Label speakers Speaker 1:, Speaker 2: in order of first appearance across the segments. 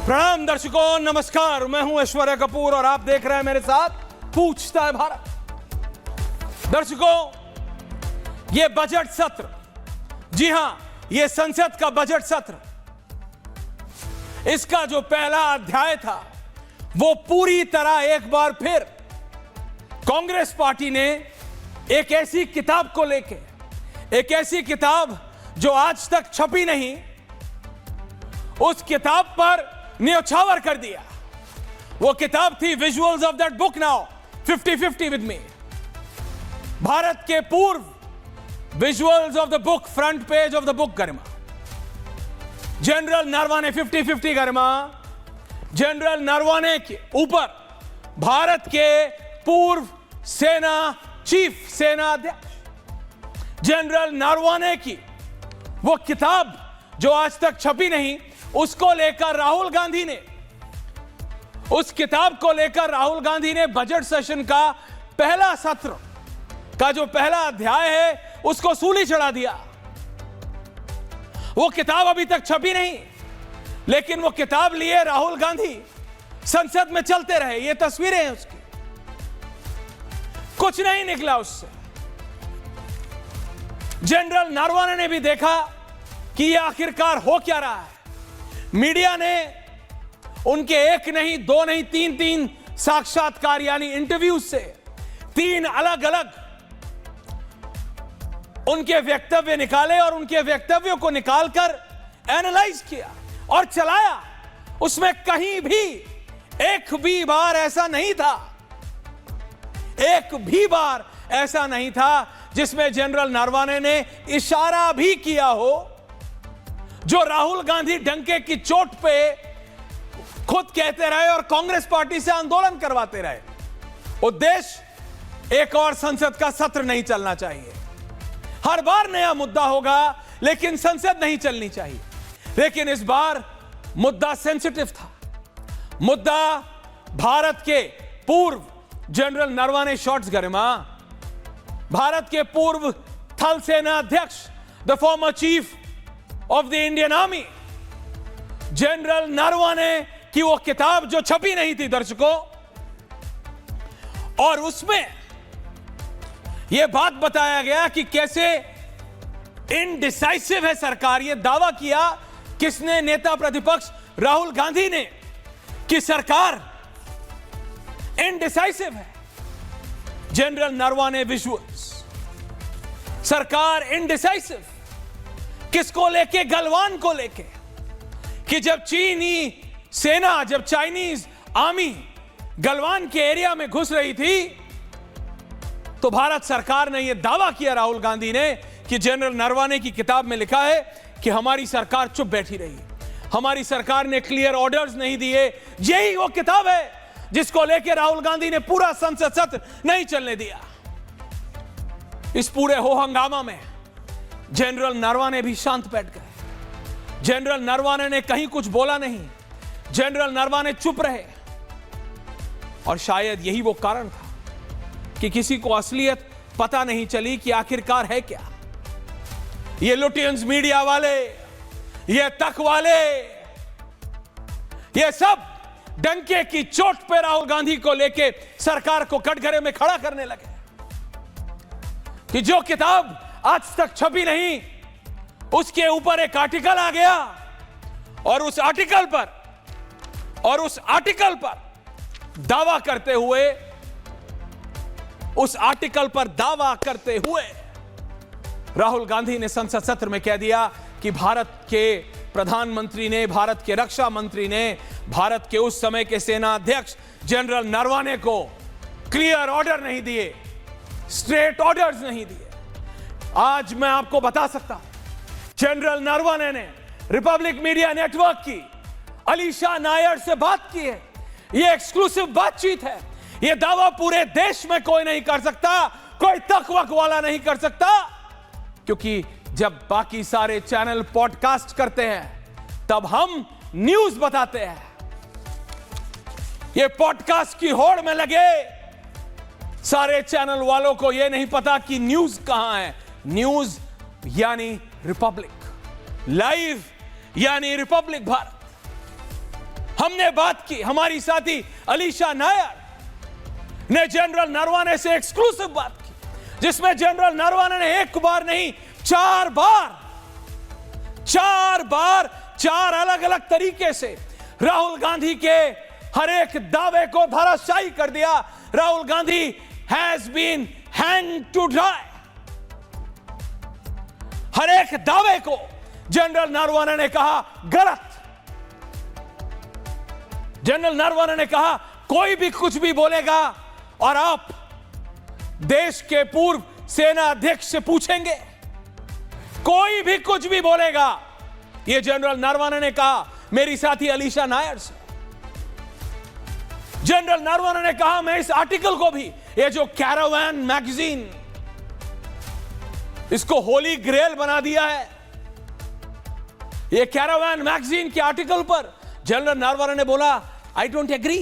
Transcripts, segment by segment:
Speaker 1: प्रणाम दर्शकों, नमस्कार। मैं हूं ऐश्वर्या कपूर और आप देख रहे हैं मेरे साथ पूछता है भारत। दर्शकों, यह बजट सत्र, जी हां, यह संसद का बजट सत्र, इसका जो पहला अध्याय था वो पूरी तरह एक बार फिर कांग्रेस पार्टी ने एक ऐसी किताब को लेके, एक ऐसी किताब जो आज तक छपी नहीं, उस किताब पर न्यौछावर कर दिया। वो किताब थी visuals of that book now 50-50 with me. Bharat के पूर्व visuals of the book, front page of the book Garima. General Naravane 50-50 Garima. General Naravane के ऊपर भारत के पूर्व सेना चीफ, सेना अध्यक्ष जनरल नरवणे की वो किताब जो आज तक छपी नहीं, उसको लेकर राहुल गांधी ने, उस किताब को लेकर राहुल गांधी ने बजट सेशन का पहला सत्र का जो पहला अध्याय है उसको सूली चढ़ा दिया। वो किताब अभी तक छपी नहीं, लेकिन वो किताब लिए राहुल गांधी संसद में चलते रहे। ये तस्वीरें हैं उसकी। कुछ नहीं निकला उससे। जनरल नरवणे ने भी देखा कि ये आखिरकार हो क्या रहा है। मीडिया ने उनके एक नहीं, दो नहीं, तीन साक्षात्कार यानी इंटरव्यू से 3 अलग अलग उनके वक्तव्य निकाले और उनके वक्तव्यों को निकालकर एनालाइज किया और चलाया। उसमें कहीं भी एक भी बार ऐसा नहीं था, एक भी बार ऐसा नहीं था जिसमें जनरल नरवणे ने इशारा भी किया हो, जो राहुल गांधी डंके की चोट पे खुद कहते रहे और कांग्रेस पार्टी से आंदोलन करवाते रहे। उद्देश्य एक और संसद का सत्र नहीं चलना चाहिए। हर बार नया मुद्दा होगा लेकिन संसद नहीं चलनी चाहिए। लेकिन इस बार मुद्दा सेंसिटिव था। मुद्दा भारत के पूर्व जनरल नरवणे शॉर्ट्स गरिमा, भारत के पूर्व थल सेना अध्यक्ष, the former chief of the Indian army, general Naravane की वो किताब जो छपी नहीं थी दर्शकों, और उसमें यह बात बताया गया कि कैसे इनडिसाइसिव है सरकार। यह दावा किया किसने? नेता प्रतिपक्ष राहुल गांधी ने, कि सरकार इनडिसाइसिव है। जनरल नरवणे विजुअल्स, सरकार इनडिसाइसिव किसको लेके? गलवान को लेके, कि जब चीनी सेना, जब चाइनीज आर्मी गलवान के एरिया में घुस रही थी तो भारत सरकार ने यह दावा किया, राहुल गांधी ने, कि जनरल नरवणे की किताब में लिखा है कि हमारी सरकार चुप बैठी रही, हमारी सरकार ने क्लियर ऑर्डर्स नहीं दिए। यही वो किताब है जिसको लेकर राहुल गांधी ने पूरा संसद सत्र नहीं चलने दिया। इस पूरे हो हंगामा में जनरल नरवणे भी शांत बैठ गए। जनरल नरवणे ने कहीं कुछ बोला नहीं। जनरल नरवणे चुप रहे। और शायद यही वो कारण था कि किसी को असलियत पता नहीं चली कि आखिरकार है क्या। ये लुटियंस मीडिया वाले, ये तक वाले, ये सब डंके की चोट पे राहुल गांधी को लेके सरकार को कटघरे में खड़ा करने लगे कि जो किताब आज तक छपी नहीं, उसके ऊपर एक आर्टिकल आ गया और उस आर्टिकल पर दावा करते हुए राहुल गांधी ने संसद सत्र में कह दिया कि भारत के प्रधानमंत्री ने, भारत के रक्षा मंत्री ने, भारत के उस समय के सेना अध्यक्ष जनरल नरवणे को क्लियर ऑर्डर नहीं दिए, स्ट्रेट ऑर्डर्स नहीं दिए। आज मैं आपको बता सकता हूं, जनरल नरवणे ने रिपब्लिक मीडिया नेटवर्क की अलीशा नायर से बात की है। यह एक्सक्लूसिव बातचीत है। यह दावा पूरे देश में कोई नहीं कर सकता, कोई तकवक वाला नहीं कर सकता, क्योंकि जब बाकी सारे चैनल पॉडकास्ट करते हैं तब हम न्यूज बताते हैं। यह पॉडकास्ट की होड़ में लगे सारे चैनल वालों को यह नहीं पता कि न्यूज कहां है। न्यूज यानी रिपब्लिक, लाइव यानी रिपब्लिक भारत। हमने बात की, हमारी साथी अलीशा नायर ने जनरल नरवाने से एक्सक्लूसिव बात की, जिसमें जनरल नरवाने ने एक बार नहीं 4 बार 4 अलग अलग तरीके से राहुल गांधी के हर एक दावे को धराशायी कर दिया। Rahul Gandhi has been hang to dry. हर एक दावे को जनरल नरवाने ने कहा गलत। जनरल नरवाने ने कहा कोई भी कुछ भी बोलेगा और आप देश के पूर्व सेना अध्यक्ष से पूछेंगे, कोई भी कुछ भी बोलेगा। यह जनरल नरवाने ने कहा मेरी साथी अलीशा नायर से। जनरल नरवाने ने कहा मैं इस आर्टिकल को भी, ये जो कैरावान मैगजीन, इसको होली ग्रेल बना दिया है। ये कैरावान मैगजीन के आर्टिकल पर जनरल नरवाने ने बोला आई डोंट एग्री।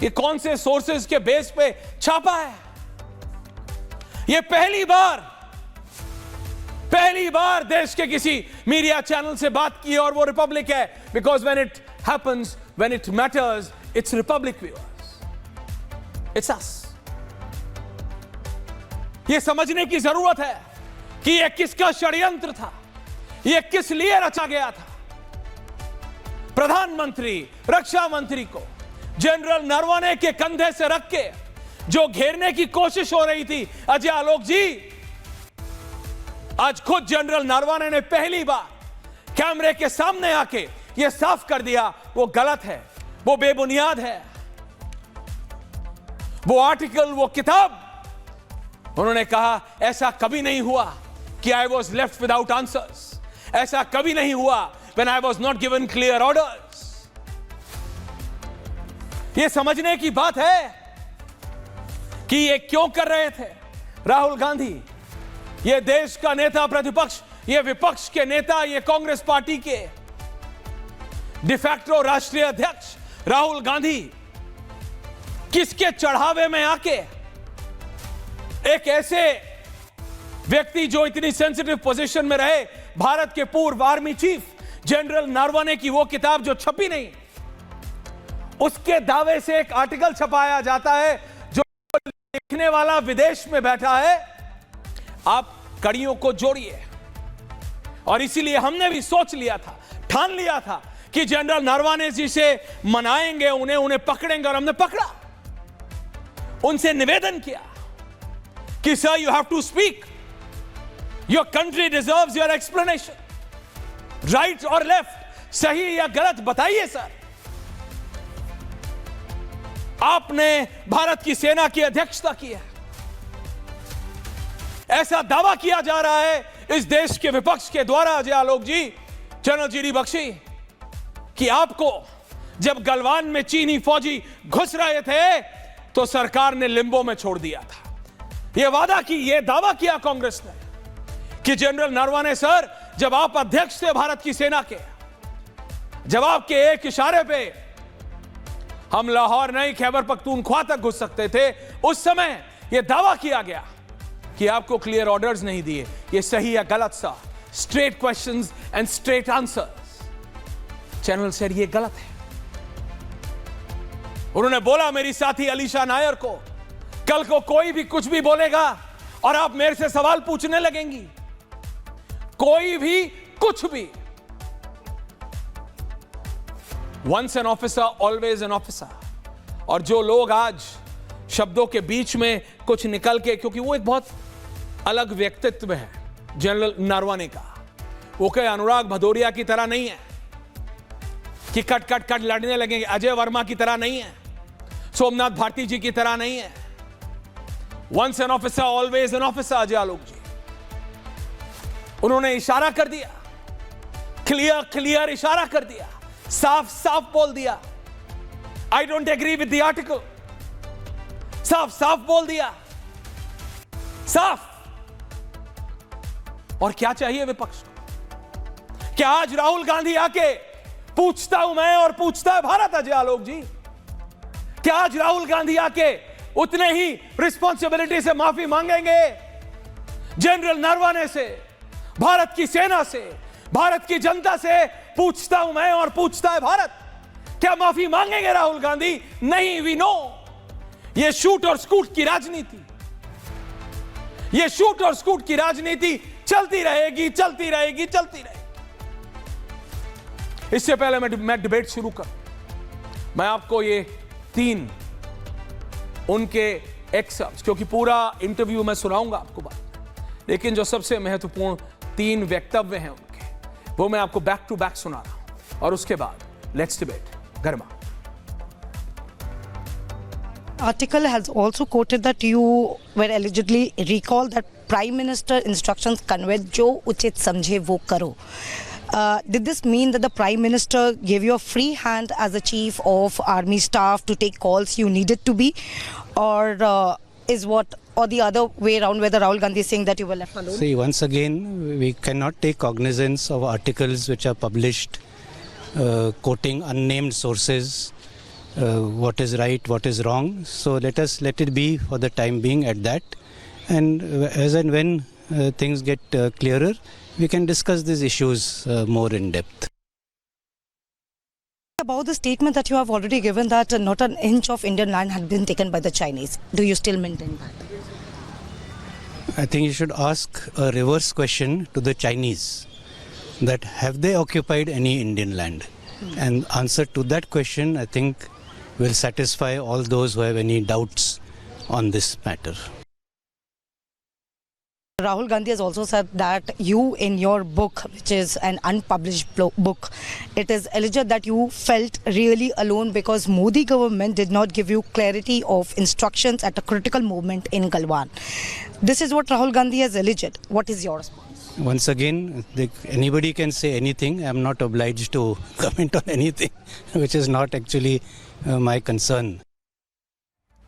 Speaker 1: ये कौन से सोर्सेज के बेस पे छापा है? ये पहली बार देश के किसी मीडिया चैनल से बात की और वो रिपब्लिक है, because when it happens, when it matters, it's Republic viewers, it's us. ये समझने की जरूरत है कि ये किसका षड्यंत्र था, ये किस लिए रचा गया था। प्रधानमंत्री, रक्षा मंत्री को जनरल नरवाने के कंधे से रख के जो घेरने की कोशिश हो रही थी, अजय आलोक जी, आज खुद जनरल नरवाने ने पहली बार कैमरे के सामने आके यह साफ कर दिया वो गलत है, वो बेबुनियाद है। वो आर्टिकल, वो किताब, उन्होंने कहा ऐसा कभी नहीं हुआ कि I was left without answers. ऐसा कभी नहीं हुआ when I was not given clear orders। यह समझने की बात है कि ये क्यों कर रहे थे राहुल गांधी, ये देश का नेता प्रतिपक्ष, ये विपक्ष के नेता, ये कांग्रेस पार्टी के डिफैक्टो राष्ट्रीय अध्यक्ष राहुल गांधी किसके चढ़ावे में आके एक ऐसे व्यक्ति जो इतनी सेंसिटिव पोजीशन में रहे, भारत के पूर्व आर्मी चीफ जनरल नरवाने की वो किताब जो छपी नहीं, उसके दावे से एक आर्टिकल छपाया जाता है जो लिखने वाला विदेश में बैठा है। आप कड़ियों को जोड़िए। और इसीलिए हमने भी सोच लिया था, ठान लिया था कि जनरल नरवाने जी से मनाएंगे, उन्हें पकड़ेंगे, और हमने पकड़ा। उनसे निवेदन किया कि sir you have to speak, your country deserves your explanation, right और लेफ्ट, सही या गलत बताइए सर। आपने भारत की सेना की अध्यक्षता की है, ऐसा दावा किया जा रहा है इस देश के विपक्ष के द्वारा, अजय आलोक जी, जनरल जीडी बख्शी, कि आपको जब गलवान में चीनी फौजी घुस रहे थे तो सरकार ने लिम्बो में छोड़ दिया था। यह वादा की, यह दावा किया कांग्रेस ने कि जनरल नरवाने सर, जब आप अध्यक्ष थे भारत की सेना के, जब आपके एक इशारे पे हम लाहौर नहीं खैबर पख्तूनख्वा तक घुस सकते थे, उस समय यह दावा किया गया कि आपको क्लियर ऑर्डर्स नहीं दिए। यह सही या गलत सा, straight questions and straight answers. Channel sir यह गलत है। उन्होंने बोला मेरी साथी अलीशा नायर को, कल को कोई भी कुछ भी बोलेगा और आप मेरे से सवाल पूछने लगेंगी, कोई भी कुछ भी। Once an officer always an officer. और जो लोग आज शब्दों के बीच में कुछ निकल के, क्योंकि वो एक बहुत अलग व्यक्तित्व है जनरल नरवाने का, वो कहीं अनुराग भदौरिया की तरह नहीं है कि कट कट कट लड़ने लगेंगे, अजय वर्मा की तरह नहीं है, सोमनाथ भारती जी की तरह नहीं है। Once an officer always an officer. Ajay Alok ji, उन्होंने इशारा कर दिया, क्लियर क्लियर इशारा कर दिया, साफ साफ बोल दिया I don't agree with the article. साफ साफ बोल दिया, साफ। और क्या चाहिए विपक्ष को? क्या आज राहुल गांधी आके पूछता हूं मैं और पूछता है भारत, अजय आलोक जी, क्या आज राहुल गांधी आके उतने ही रिस्पॉन्सिबिलिटी से माफी मांगेंगे जनरल नरवाने से, भारत की सेना से, भारत की जनता से, पूछता हूं मैं और पूछता है भारत, क्या माफी मांगेंगे राहुल गांधी? नहीं, वी नो। ये शूट और स्कूट की राजनीति, ये शूट और स्कूट की राजनीति चलती रहेगी, चलती रहेगी, चलती रहेगी। इससे पहले मैं डिबेट शुरू करूं, मैं आपको ये 3 उनके एक्सर्प्ट्स, क्योंकि पूरा इंटरव्यू मैं सुनाऊंगा आपको बात, लेकिन जो सबसे महत्वपूर्ण 3 वक्तव्य हैं उनके, वो मैं आपको बैक टू बैक सुना रहा हूं, और उसके बाद लेट्स डिबेट गर्मा।
Speaker 2: Article has also quoted that you were allegedly recalled that Prime Minister instructions conveyed जो उचित समझे वो करो. Did this mean that the Prime Minister gave you a free hand as the Chief of Army Staff to take calls you needed to be, or or the other way around, where the Rahul Gandhi is saying that you were left alone?
Speaker 3: See, once again, we cannot take cognizance of articles which are published quoting unnamed sources, what is right, what is wrong. So let it be for the time being at that, and as and when things get clearer, we can discuss these issues more in depth.
Speaker 2: About the statement that you have already given that not an inch of Indian land had been taken by the Chinese, do you still maintain that?
Speaker 3: I think you should ask a reverse question to the Chinese, that have they occupied any Indian land? And answer to that question, I think, will satisfy all those who have any doubts on this matter.
Speaker 2: Rahul Gandhi has also said that you, in your book, which is an unpublished book, it is alleged that you felt really alone because Modi government did not give you clarity of instructions at a critical moment in Galwan. This is what Rahul Gandhi has alleged. What is your response?
Speaker 3: Once again, anybody can say anything. I am not obliged to comment on anything which is not actually my concern.